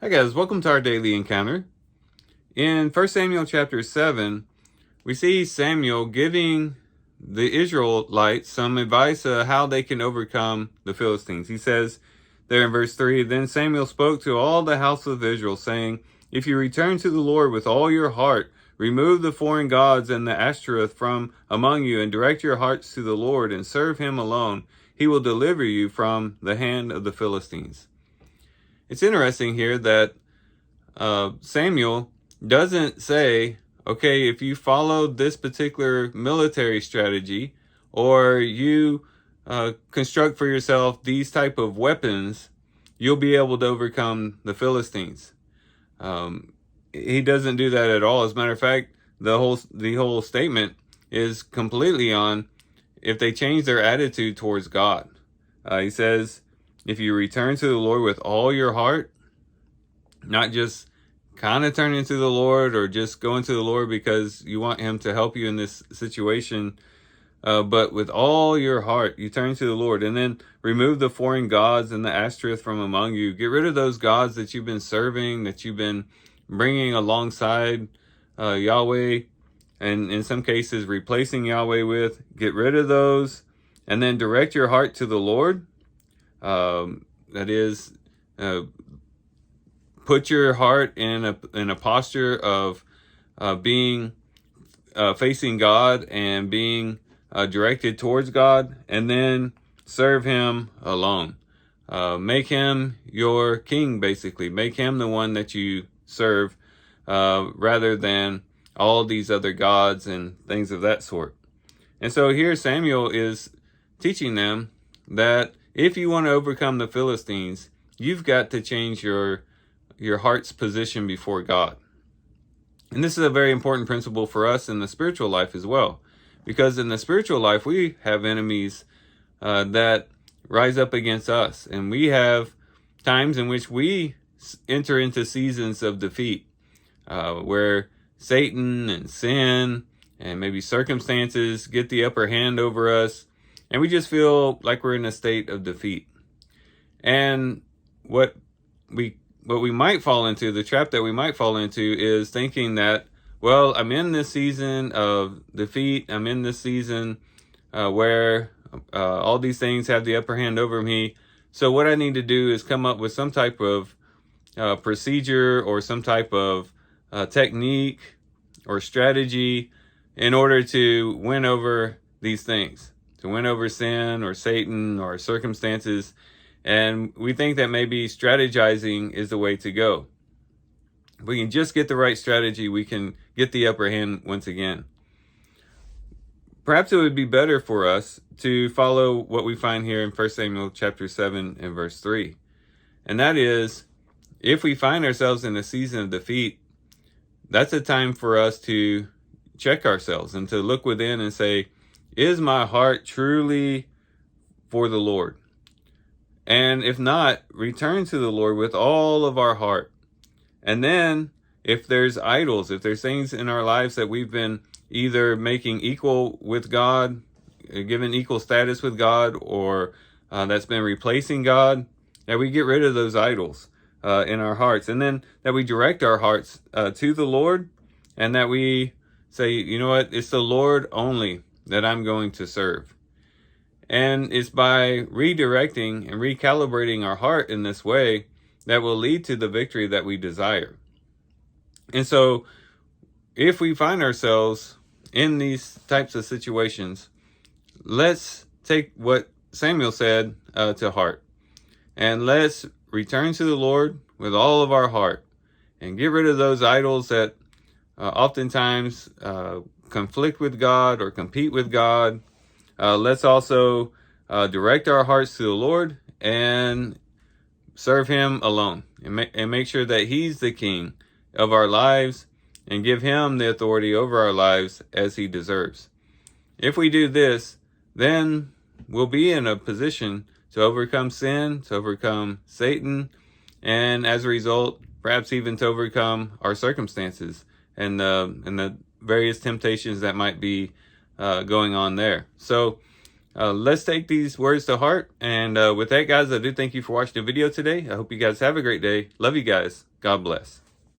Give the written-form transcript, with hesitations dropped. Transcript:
Hi guys, welcome to our daily encounter. In 1 Samuel chapter 7, we see Samuel giving the Israelites some advice on how they can overcome the Philistines. He says there in verse 3, Then Samuel spoke to all the house of Israel, saying, If you return to the Lord with all your heart, remove the foreign gods and the Ashtoreth from among you, and direct your hearts to the Lord, and serve him alone, he will deliver you from the hand of the Philistines. It's interesting here that Samuel doesn't say, okay, if you follow this particular military strategy, or you construct for yourself these type of weapons, you'll be able to overcome the Philistines. He doesn't do that at all. As a matter of fact, the whole statement is completely on if they change their attitude towards God. He says, if you return to the Lord with all your heart, not just kind of turn into the Lord or just go into the Lord because you want him to help you in this situation, but with all your heart, you turn to the Lord, and then remove the foreign gods and the Ashtoreth from among you. Get rid of those gods that you've been serving, that you've been bringing alongside Yahweh, and in some cases replacing Yahweh with. Get rid of those, and then direct your heart to the Lord. That is, put your heart in a posture of being facing God and being directed towards God, and then serve him alone. Make him your king, basically. Make him the one that you serve, rather than all these other gods and things of that sort. And so here Samuel is teaching them that if you want to overcome the Philistines, you've got to change your heart's position before God. And this is a very important principle for us in the spiritual life as well. Because in the spiritual life, we have enemies that rise up against us. And we have times in which we enter into seasons of defeat, where Satan and sin and maybe circumstances get the upper hand over us, and we just feel like we're in a state of defeat. And what we might fall into, the trap that we might fall into, is thinking that, well, I'm in this season of defeat. I'm in this season where all these things have the upper hand over me. So what I need to do is come up with some type of procedure or some type of technique or strategy in order to win over these things, to win over sin or Satan or circumstances. And we think that maybe strategizing is the way to go. If we can just get the right strategy, we can get the upper hand once again. Perhaps it would be better for us to follow what we find here in 1 Samuel chapter 7 and verse 3. And that is, if we find ourselves in a season of defeat, that's a time for us to check ourselves and to look within and say, is my heart truly for the Lord? And if not, return to the Lord with all of our heart. And then if there's idols, if there's things in our lives that we've been either making equal with God, given equal status with God, or that's been replacing God, that we get rid of those idols in our hearts. And then that we direct our hearts to the Lord, and that we say, you know what, it's the Lord only that I'm going to serve. And it's by redirecting and recalibrating our heart in this way that will lead to the victory that we desire. And so if we find ourselves in these types of situations, let's take what Samuel said to heart. And let's return to the Lord with all of our heart and get rid of those idols that oftentimes conflict with God or compete with God. Let's also direct our hearts to the Lord and serve him alone, and make sure that he's the king of our lives, and give him the authority over our lives as he deserves. If we do this, then we'll be in a position to overcome sin, to overcome Satan, and as a result, perhaps even to overcome our circumstances and the various temptations that might be going on there. So let's take these words to heart. And with that, guys, I do thank you for watching the video today. I hope you guys have a great day. Love you guys. God bless.